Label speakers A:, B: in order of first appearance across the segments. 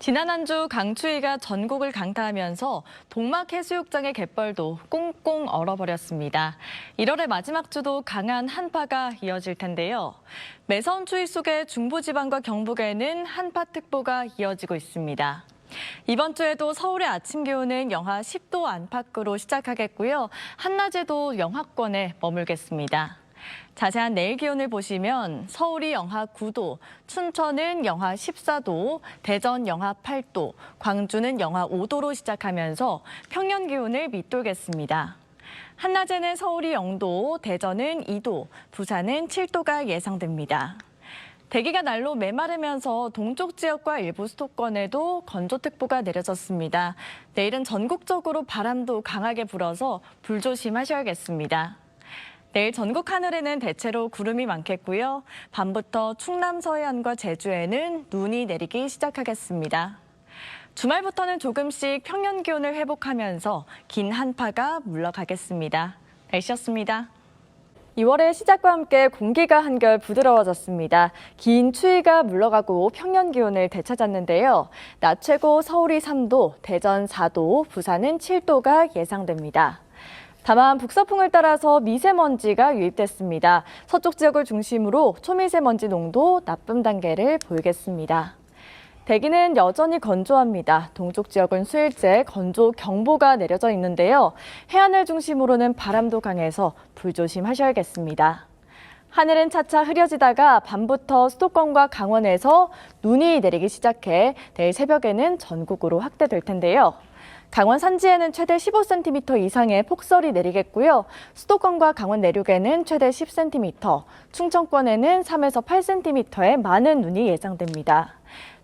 A: 지난 한 주 강추위가 전국을 강타하면서 동막해수욕장의 갯벌도 꽁꽁 얼어버렸습니다. 1월의 마지막 주도 강한 한파가 이어질 텐데요. 매서운 추위 속에 중부지방과 경북에는 한파특보가 이어지고 있습니다. 이번 주에도 서울의 아침 기온은 영하 10도 안팎으로 시작하겠고요. 한낮에도 영하권에 머물겠습니다. 자세한 내일 기온을 보시면 서울이 영하 9도, 춘천은 영하 14도, 대전 영하 8도, 광주는 영하 5도로 시작하면서 평년 기온을 밑돌겠습니다. 한낮에는 서울이 0도, 대전은 2도, 부산은 7도가 예상됩니다. 대기가 날로 메마르면서 동쪽 지역과 일부 수도권에도 건조특보가 내려졌습니다. 내일은 전국적으로 바람도 강하게 불어서 불조심하셔야겠습니다. 내일 전국 하늘에는 대체로 구름이 많겠고요. 밤부터 충남 서해안과 제주에는 눈이 내리기 시작하겠습니다. 주말부터는 조금씩 평년 기온을 회복하면서 긴 한파가 물러가겠습니다. 날씨였습니다. 2월의 시작과 함께 공기가 한결 부드러워졌습니다. 긴 추위가 물러가고 평년 기온을 되찾았는데요. 낮 최고 서울이 3도, 대전 4도, 부산은 7도가 예상됩니다. 다만 북서풍을 따라서 미세먼지가 유입됐습니다. 서쪽 지역을 중심으로 초미세먼지 농도 나쁨 단계를 보이겠습니다. 대기는 여전히 건조합니다. 동쪽 지역은 수일째 건조 경보가 내려져 있는데요. 해안을 중심으로는 바람도 강해서 불조심하셔야겠습니다. 하늘은 차차 흐려지다가 밤부터 수도권과 강원에서 눈이 내리기 시작해 내일 새벽에는 전국으로 확대될 텐데요. 강원 산지에는 최대 15cm 이상의 폭설이 내리겠고요. 수도권과 강원 내륙에는 최대 10cm, 충청권에는 3에서 8cm의 많은 눈이 예상됩니다.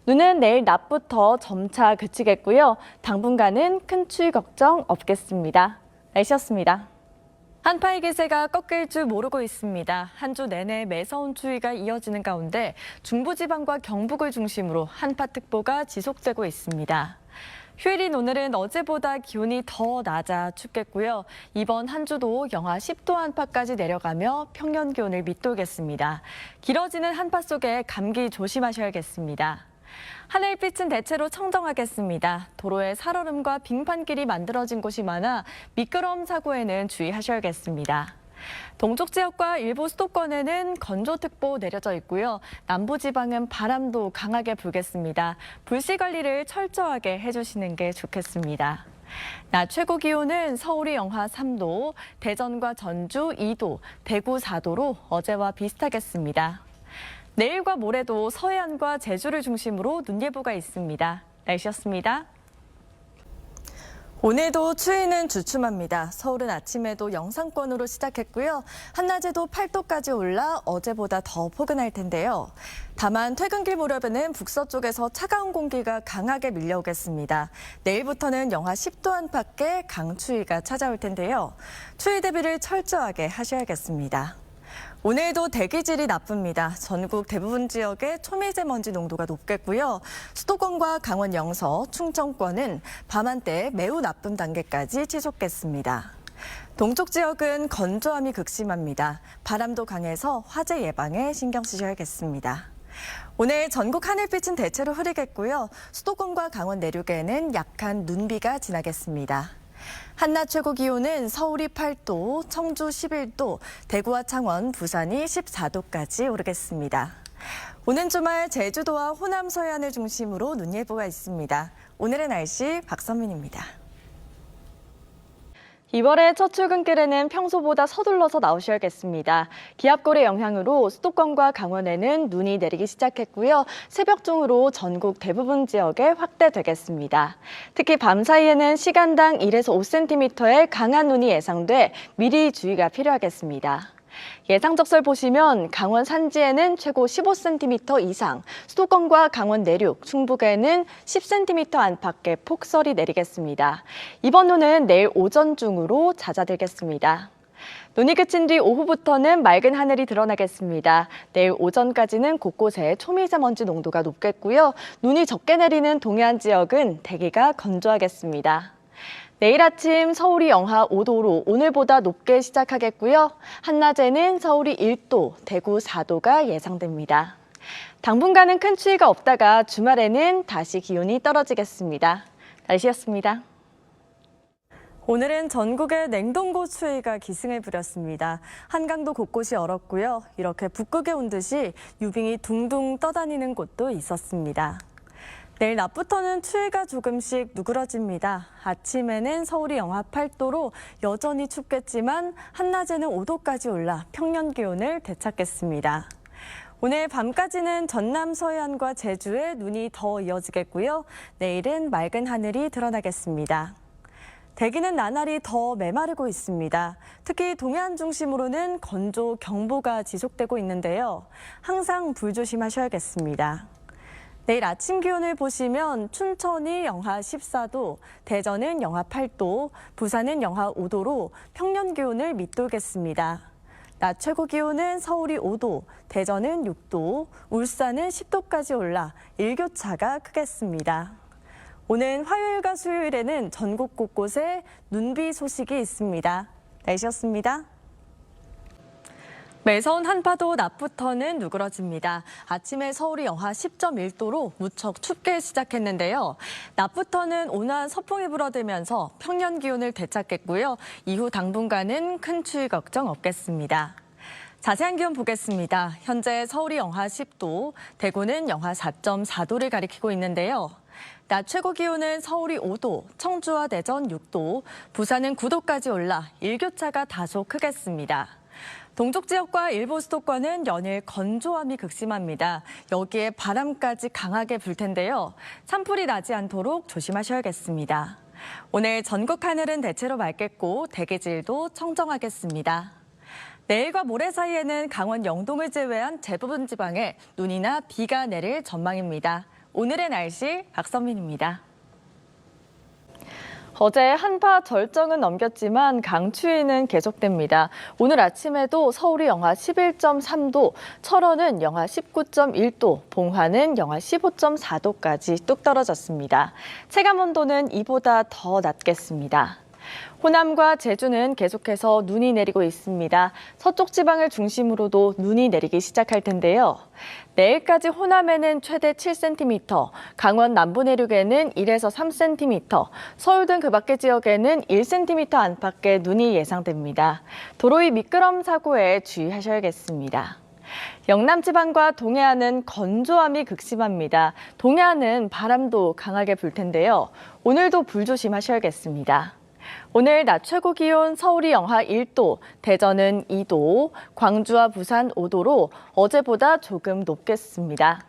A: 눈은 내일 낮부터 점차 그치겠고요. 당분간은 큰 추위 걱정 없겠습니다. 날씨였습니다. 한파의 기세가 꺾일 줄 모르고 있습니다. 한 주 내내 매서운 추위가 이어지는 가운데 중부지방과 경북을 중심으로 한파특보가 지속되고 있습니다. 휴일인 오늘은 어제보다 기온이 더 낮아 춥겠고요. 이번 한 주도 영하 10도 안팎까지 내려가며 평년 기온을 밑돌겠습니다. 길어지는 한파 속에 감기 조심하셔야겠습니다. 하늘빛은 대체로 청정하겠습니다. 도로에 살얼음과 빙판길이 만들어진 곳이 많아 미끄러움 사고에는 주의하셔야겠습니다. 동쪽 지역과 일부 수도권에는 건조특보 내려져 있고요. 남부지방은 바람도 강하게 불겠습니다. 불씨 관리를 철저하게 해주시는 게 좋겠습니다. 낮 최고 기온은 서울이 영하 3도, 대전과 전주 2도, 대구 4도로 어제와 비슷하겠습니다. 내일과 모레도 서해안과 제주를 중심으로 눈 예보가 있습니다. 날씨였습니다. 오늘도 추위는 주춤합니다. 서울은 아침에도 영상권으로 시작했고요. 한낮에도 8도까지 올라 어제보다 더 포근할 텐데요. 다만 퇴근길 무렵에는 북서쪽에서 차가운 공기가 강하게 밀려오겠습니다. 내일부터는 영하 10도 안팎의 강추위가 찾아올 텐데요. 추위 대비를 철저하게 하셔야겠습니다. 오늘도 대기질이 나쁩니다. 전국 대부분 지역에 초미세먼지 농도가 높겠고요. 수도권과 강원 영서, 충청권은 밤한때 매우 나쁨 단계까지 치솟겠습니다. 동쪽 지역은 건조함이 극심합니다. 바람도 강해서 화재 예방에 신경 쓰셔야겠습니다. 오늘 전국 하늘빛은 대체로 흐리겠고요. 수도권과 강원 내륙에는 약한 눈비가 지나겠습니다. 한낮 최고 기온은 서울이 8도, 청주 11도, 대구와 창원, 부산이 14도까지 오르겠습니다. 오는 주말 제주도와 호남 서해안을 중심으로 눈 예보가 있습니다. 오늘의 날씨 박선민입니다. 2월의 첫 출근길에는 평소보다 서둘러서 나오셔야겠습니다. 기압골의 영향으로 수도권과 강원에는 눈이 내리기 시작했고요. 새벽 중으로 전국 대부분 지역에 확대되겠습니다. 특히 밤 사이에는 시간당 1에서 5cm의 강한 눈이 예상돼 미리 주의가 필요하겠습니다. 예상 적설 보시면 강원 산지에는 최고 15cm 이상, 수도권과 강원 내륙, 충북에는 10cm 안팎의 폭설이 내리겠습니다. 이번 눈은 내일 오전 중으로 잦아들겠습니다. 눈이 그친 뒤 오후부터는 맑은 하늘이 드러나겠습니다. 내일 오전까지는 곳곳에 초미세먼지 농도가 높겠고요. 눈이 적게 내리는 동해안 지역은 대기가 건조하겠습니다. 내일 아침 서울이 영하 5도로 오늘보다 높게 시작하겠고요. 한낮에는 서울이 1도, 대구 4도가 예상됩니다. 당분간은 큰 추위가 없다가 주말에는 다시 기온이 떨어지겠습니다. 날씨였습니다. 오늘은 전국에 냉동고 추위가 기승을 부렸습니다. 한강도 곳곳이 얼었고요. 이렇게 북극에 온 듯이 유빙이 둥둥 떠다니는 곳도 있었습니다. 내일 낮부터는 추위가 조금씩 누그러집니다. 아침에는 서울이 영하 8도로 여전히 춥겠지만 한낮에는 5도까지 올라 평년 기온을 되찾겠습니다. 오늘 밤까지는 전남 서해안과 제주에 눈이 더 이어지겠고요. 내일은 맑은 하늘이 드러나겠습니다. 대기는 나날이 더 메마르고 있습니다. 특히 동해안 중심으로는 건조 경보가 지속되고 있는데요. 항상 불조심하셔야겠습니다. 내일 아침 기온을 보시면 춘천이 영하 14도, 대전은 영하 8도, 부산은 영하 5도로 평년 기온을 밑돌겠습니다. 낮 최고 기온은 서울이 5도, 대전은 6도, 울산은 10도까지 올라 일교차가 크겠습니다. 오는 화요일과 수요일에는 전국 곳곳에 눈비 소식이 있습니다. 날씨였습니다. 매서운 한파도 낮부터는 누그러집니다. 아침에 서울이 영하 10.1도로 무척 춥게 시작했는데요. 낮부터는 온화한 서풍이 불어들면서 평년 기온을 되찾겠고요. 이후 당분간은 큰 추위 걱정 없겠습니다. 자세한 기온 보겠습니다. 현재 서울이 영하 10도, 대구는 영하 4.4도를 가리키고 있는데요. 낮 최고 기온은 서울이 5도, 청주와 대전 6도, 부산은 9도까지 올라 일교차가 다소 크겠습니다. 동쪽 지역과 일부 수도권은 연일 건조함이 극심합니다. 여기에 바람까지 강하게 불 텐데요. 산불이 나지 않도록 조심하셔야겠습니다. 오늘 전국 하늘은 대체로 맑겠고 대기질도 청정하겠습니다. 내일과 모레 사이에는 강원 영동을 제외한 대부분 지방에 눈이나 비가 내릴 전망입니다. 오늘의 날씨 박선민입니다. 어제 한파 절정은 넘겼지만 강추위는 계속됩니다. 오늘 아침에도 서울이 영하 11.3도, 철원은 영하 19.1도, 봉화는 영하 15.4도까지 뚝 떨어졌습니다. 체감온도는 이보다 더 낮겠습니다. 호남과 제주는 계속해서 눈이 내리고 있습니다. 서쪽 지방을 중심으로도 눈이 내리기 시작할 텐데요. 내일까지 호남에는 최대 7cm, 강원 남부 내륙에는 1에서 3cm, 서울 등 그 밖의 지역에는 1cm 안팎의 눈이 예상됩니다. 도로 위 미끄럼 사고에 주의하셔야겠습니다. 영남 지방과 동해안은 건조함이 극심합니다. 동해안은 바람도 강하게 불 텐데요. 오늘도 불조심하셔야겠습니다. 오늘 낮 최고 기온 서울이 영하 1도, 대전은 2도, 광주와 부산 5도로 어제보다 조금 높겠습니다.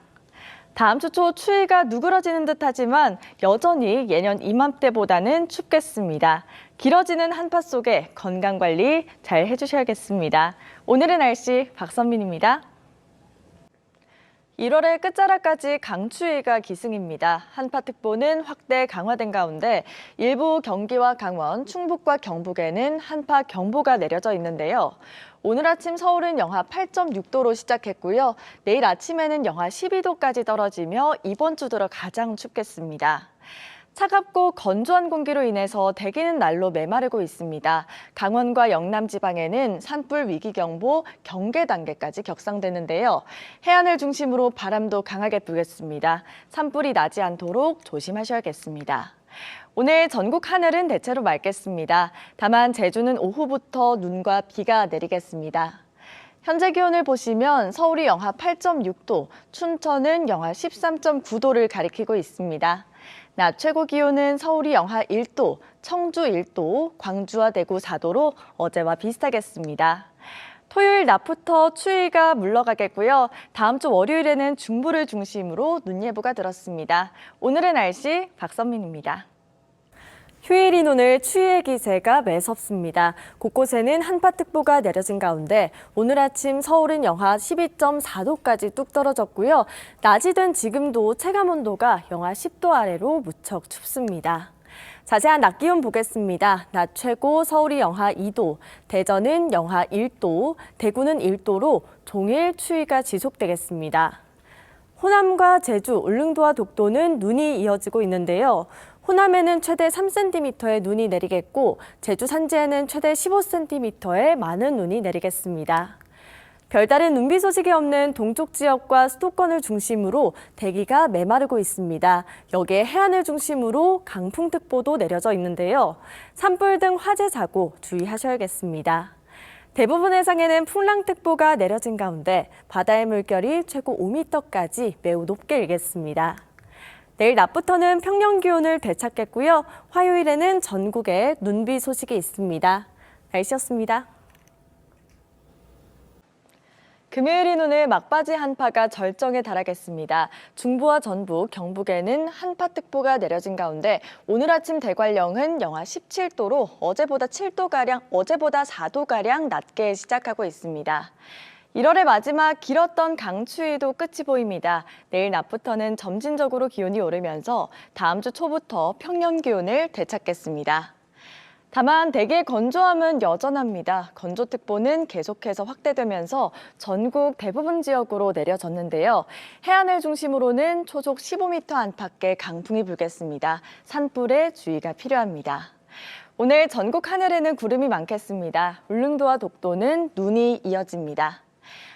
A: 다음 주 초 추위가 누그러지는 듯하지만 여전히 예년 이맘때보다는 춥겠습니다. 길어지는 한파 속에 건강관리 잘 해주셔야겠습니다. 오늘의 날씨 박선민입니다. 1월의 끝자락까지 강추위가 기승입니다. 한파특보는 확대 강화된 가운데 일부 경기와 강원, 충북과 경북에는 한파 경보가 내려져 있는데요. 오늘 아침 서울은 영하 8.6도로 시작했고요. 내일 아침에는 영하 12도까지 떨어지며 이번 주 들어 가장 춥겠습니다. 차갑고 건조한 공기로 인해서 대기는 날로 메마르고 있습니다. 강원과 영남 지방에는 산불 위기경보 경계 단계까지 격상되는데요. 해안을 중심으로 바람도 강하게 불겠습니다. 산불이 나지 않도록 조심하셔야겠습니다. 오늘 전국 하늘은 대체로 맑겠습니다. 다만 제주는 오후부터 눈과 비가 내리겠습니다. 현재 기온을 보시면 서울이 영하 8.6도, 춘천은 영하 13.9도를 가리키고 있습니다. 낮 최고 기온은 서울이 영하 1도, 청주 1도, 광주와 대구 4도로 어제와 비슷하겠습니다. 토요일 낮부터 추위가 물러가겠고요. 다음 주 월요일에는 중부를 중심으로 눈 예보가 들었습니다. 오늘의 날씨 박선민입니다. 휴일인 오늘 추위의 기세가 매섭습니다. 곳곳에는 한파특보가 내려진 가운데 오늘 아침 서울은 영하 12.4도까지 뚝 떨어졌고요. 낮이 된 지금도 체감온도가 영하 10도 아래로 무척 춥습니다. 자세한 낮 기온 보겠습니다. 낮 최고 서울이 영하 2도, 대전은 영하 1도, 대구는 1도로 종일 추위가 지속되겠습니다. 호남과 제주, 울릉도와 독도는 눈이 이어지고 있는데요. 호남에는 최대 3cm의 눈이 내리겠고 제주 산지에는 최대 15cm의 많은 눈이 내리겠습니다.
B: 별다른 눈비 소식이 없는 동쪽 지역과 수도권을 중심으로 대기가 메마르고 있습니다. 여기에 해안을 중심으로 강풍특보도 내려져 있는데요. 산불 등 화재 사고 주의하셔야겠습니다. 대부분 해상에는 풍랑특보가 내려진 가운데 바다의 물결이 최고 5m까지 매우 높게 일겠습니다. 내일 낮부터는 평년 기온을 되찾겠고요. 화요일에는 전국에 눈비 소식이 있습니다. 날씨였습니다. 금요일인 오늘 막바지 한파가 절정에 달하겠습니다. 중부와 전북, 경북에는 한파특보가 내려진 가운데 오늘 아침 대관령은 영하 17도로 어제보다 4도가량 낮게 시작하고 있습니다. 1월의 마지막 길었던 강추위도 끝이 보입니다. 내일 낮부터는 점진적으로 기온이 오르면서 다음 주 초부터 평년 기온을 되찾겠습니다. 다만 대기의 건조함은 여전합니다. 건조특보는 계속해서 확대되면서 전국 대부분 지역으로 내려졌는데요. 해안을 중심으로는 초속 15m 안팎의 강풍이 불겠습니다. 산불에 주의가 필요합니다. 오늘 전국 하늘에는 구름이 많겠습니다. 울릉도와 독도는 눈이 이어집니다.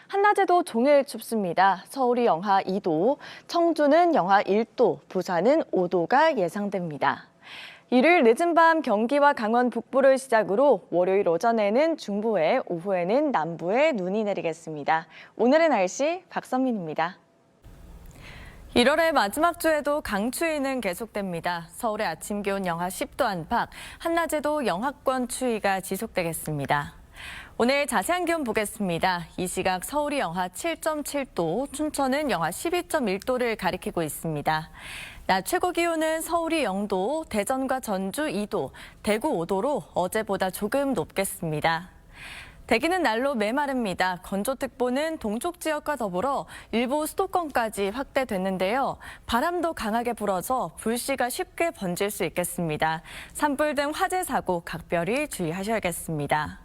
B: 한낮에도 종일 춥습니다. 서울이 영하 2도, 청주는 영하 1도, 부산은 5도가 예상됩니다. 일요일 늦은 밤 경기와 강원 북부를 시작으로 월요일 오전에는 중부에, 오후에는 남부에 눈이 내리겠습니다. 오늘의 날씨 박선민입니다. 1월의 마지막 주에도 강추위는 계속됩니다. 서울의 아침 기온 영하 10도 안팎, 한낮에도 영하권 추위가 지속되겠습니다. 오늘 자세한 기온 보겠습니다. 이 시각 서울이 영하 7.7도, 춘천은 영하 12.1도를 가리키고 있습니다. 낮 최고 기온은 서울이 0도, 대전과 전주 2도, 대구 5도로 어제보다 조금 높겠습니다. 대기는 날로 메마릅니다. 건조특보는 동쪽 지역과 더불어 일부 수도권까지 확대됐는데요. 바람도 강하게 불어서 불씨가 쉽게 번질 수 있겠습니다. 산불 등 화재 사고 각별히 주의하셔야겠습니다.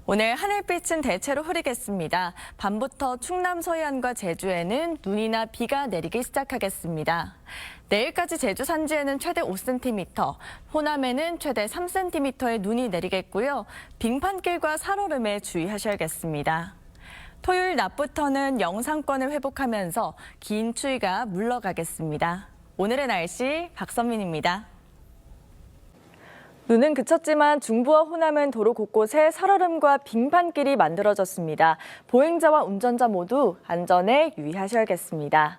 B: 오늘 하늘빛은 대체로 흐리겠습니다. 밤부터 충남 서해안과 제주에는 눈이나 비가 내리기 시작하겠습니다. 내일까지 제주 산지에는 최대 5cm, 호남에는 최대 3cm의 눈이 내리겠고요. 빙판길과 살얼음에 주의하셔야겠습니다. 토요일 낮부터는 영상권을 회복하면서 긴 추위가 물러가겠습니다. 오늘의 날씨 박선민입니다. 눈은 그쳤지만 중부와 호남은 도로 곳곳에 살얼음과 빙판길이 만들어졌습니다. 보행자와 운전자 모두 안전에 유의하셔야겠습니다.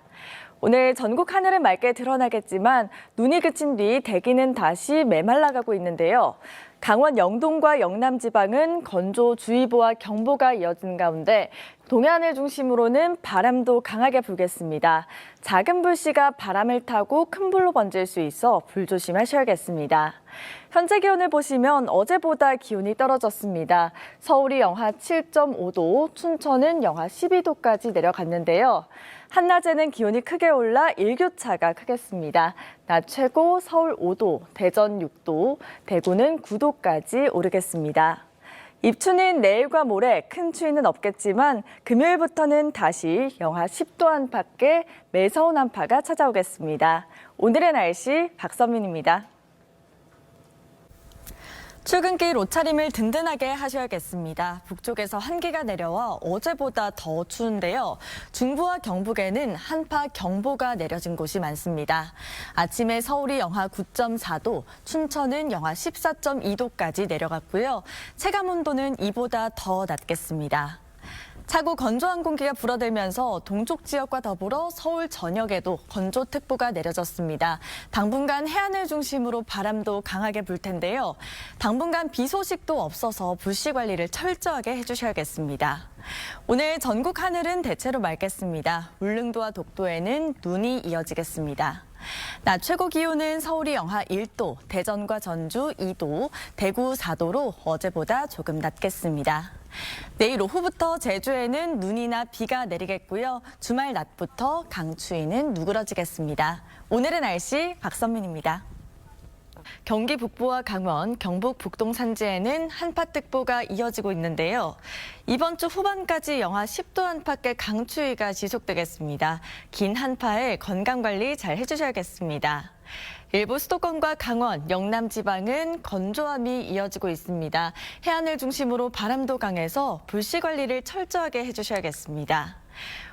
B: 오늘 전국 하늘은 맑게 드러나겠지만 눈이 그친 뒤 대기는 다시 메말라가고 있는데요. 강원 영동과 영남 지방은 건조주의보와 경보가 이어진 가운데 동해안을 중심으로는 바람도 강하게 불겠습니다. 작은 불씨가 바람을 타고 큰 불로 번질 수 있어 불조심하셔야겠습니다. 현재 기온을 보시면 어제보다 기온이 떨어졌습니다. 서울이 영하 7.5도, 춘천은 영하 12도까지 내려갔는데요. 한낮에는 기온이 크게 올라 일교차가 크겠습니다. 낮 최고 서울 5도, 대전 6도, 대구는 9도까지 오르겠습니다. 입추는 내일과 모레 큰 추위는 없겠지만 금요일부터는 다시 영하 10도 안팎의 매서운 한파가 찾아오겠습니다. 오늘의 날씨 박선민입니다. 출근길 옷차림을 든든하게 하셔야겠습니다. 북쪽에서 한기가 내려와 어제보다 더 추운데요. 중부와 경북에는 한파 경보가 내려진 곳이 많습니다. 아침에 서울이 영하 9.4도, 춘천은 영하 14.2도까지 내려갔고요. 체감 온도는 이보다 더 낮겠습니다. 차고 건조한 공기가 불어들면서 동쪽 지역과 더불어 서울 전역에도 건조특보가 내려졌습니다. 당분간 해안을 중심으로 바람도 강하게 불 텐데요. 당분간 비 소식도 없어서 불씨 관리를 철저하게 해주셔야겠습니다. 오늘 전국 하늘은 대체로 맑겠습니다. 울릉도와 독도에는 눈이 이어지겠습니다. 낮 최고 기온은 서울이 영하 1도, 대전과 전주 2도, 대구 4도로 어제보다 조금 낮겠습니다. 내일 오후부터 제주에는 눈이나 비가 내리겠고요. 주말 낮부터 강추위는 누그러지겠습니다. 오늘의 날씨 박선민입니다.
A: 경기 북부와 강원, 경북 북동 산지에는 한파특보가 이어지고 있는데요. 이번 주 후반까지 영하 10도 안팎의 강추위가 지속되겠습니다. 긴 한파에 건강관리 잘 해주셔야겠습니다. 일부 수도권과 강원, 영남 지방은 건조함이 이어지고 있습니다. 해안을 중심으로 바람도 강해서 불씨 관리를 철저하게 해주셔야겠습니다.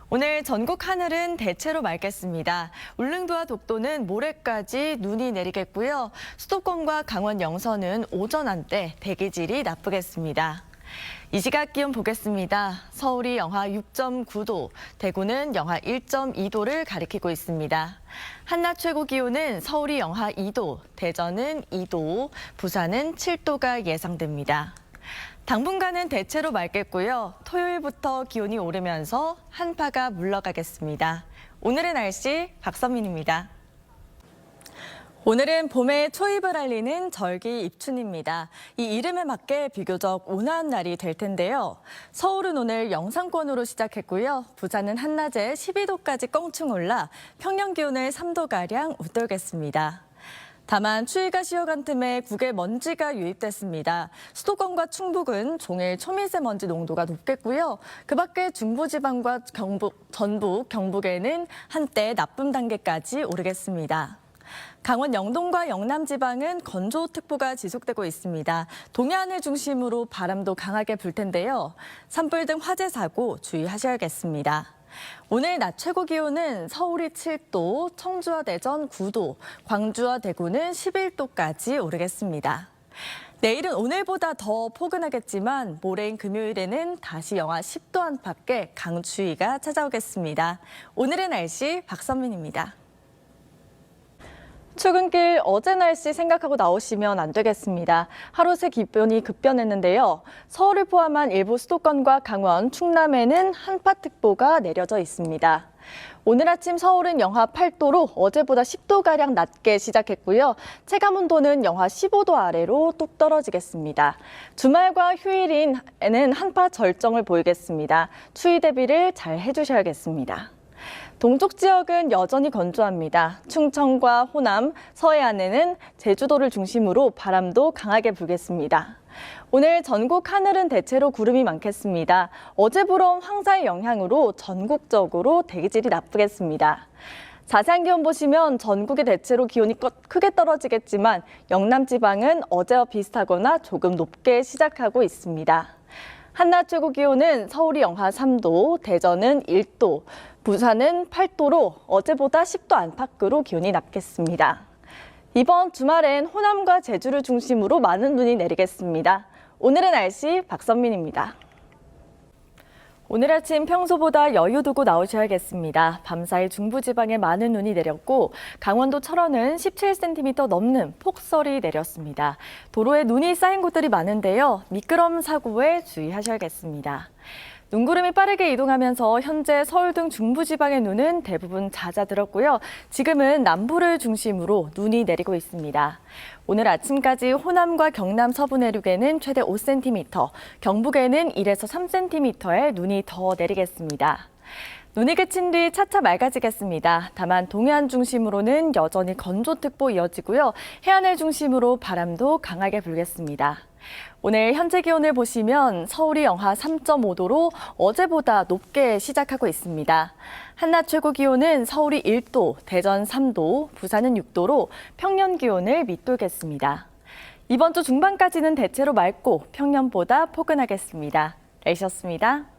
A: 오늘 전국 하늘은 대체로 맑겠습니다. 울릉도와 독도는 모레까지 눈이 내리겠고요. 수도권과 강원 영서는 오전 한때 대기질이 나쁘겠습니다. 이 시각 기온 보겠습니다. 서울이 영하 6.9도, 대구는 영하 1.2도를 가리키고 있습니다. 한낮 최고 기온은 서울이 영하 2도, 대전은 2도, 부산은 7도가 예상됩니다. 당분간은 대체로 맑겠고요. 토요일부터 기온이 오르면서 한파가 물러가겠습니다. 오늘의 날씨 박선민입니다. 오늘은 봄의 초입을 알리는 절기 입춘입니다. 이 이름에 맞게 비교적 온화한 날이 될 텐데요. 서울은 오늘 영상권으로 시작했고요. 부산은 한낮에 12도까지 껑충 올라 평년 기온을 3도가량 웃돌겠습니다. 다만 추위가 쉬어간 틈에 국에 먼지가 유입됐습니다. 수도권과 충북은 종일 초미세먼지 농도가 높겠고요. 그 밖에 중부지방과 전북, 경북에는 한때 나쁨 단계까지 오르겠습니다. 강원 영동과 영남 지방은 건조특보가 지속되고 있습니다. 동해안을 중심으로 바람도 강하게 불 텐데요. 산불 등 화재 사고 주의하셔야겠습니다. 오늘 낮 최고 기온은 서울이 7도, 청주와 대전 9도, 광주와 대구는 11도까지 오르겠습니다. 내일은 오늘보다 더 포근하겠지만 모레인 금요일에는 다시 영하 10도 안팎의 강추위가 찾아오겠습니다. 오늘의 날씨 박선민입니다. 출근길 어제 날씨 생각하고 나오시면 안 되겠습니다. 하루 새 기온이 급변했는데요. 서울을 포함한 일부 수도권과 강원, 충남에는 한파특보가 내려져 있습니다. 오늘 아침 서울은 영하 8도로 어제보다 10도가량 낮게 시작했고요. 체감온도는 영하 15도 아래로 뚝 떨어지겠습니다. 주말과 휴일에는 한파 절정을 보이겠습니다. 추위 대비를 잘 해주셔야겠습니다. 동쪽 지역은 여전히 건조합니다. 충청과 호남, 서해안에는 제주도를 중심으로 바람도 강하게 불겠습니다. 오늘 전국 하늘은 대체로 구름이 많겠습니다. 어제 불어온 황사의 영향으로 전국적으로 대기질이 나쁘겠습니다. 자세한 기온 보시면 전국이 대체로 기온이 크게 떨어지겠지만 영남 지방은 어제와 비슷하거나 조금 높게 시작하고 있습니다. 한낮 최고 기온은 서울이 영하 3도, 대전은 1도, 부산은 8도로 어제보다 10도 안팎으로 기온이 낮겠습니다. 이번 주말엔 호남과 제주를 중심으로 많은 눈이 내리겠습니다. 오늘의 날씨 박선민입니다. 오늘 아침 평소보다 여유 두고 나오셔야겠습니다. 밤사이 중부지방에 많은 눈이 내렸고 강원도 철원은 17cm 넘는 폭설이 내렸습니다. 도로에 눈이 쌓인 곳들이 많은데요. 미끄럼 사고에 주의하셔야겠습니다. 눈구름이 빠르게 이동하면서 현재 서울 등 중부지방의 눈은 대부분 잦아들었고요. 지금은 남부를 중심으로 눈이 내리고 있습니다. 오늘 아침까지 호남과 경남 서부 내륙에는 최대 5cm, 경북에는 1에서 3cm의 눈이 더 내리겠습니다. 눈이 그친 뒤 차차 맑아지겠습니다. 다만 동해안 중심으로는 여전히 건조특보 이어지고요. 해안을 중심으로 바람도 강하게 불겠습니다. 오늘 현재 기온을 보시면 서울이 영하 3.5도로 어제보다 높게 시작하고 있습니다. 한낮 최고 기온은 서울이 1도, 대전 3도, 부산은 6도로 평년 기온을 밑돌겠습니다. 이번 주 중반까지는 대체로 맑고 평년보다 포근하겠습니다. 날씨였습니다.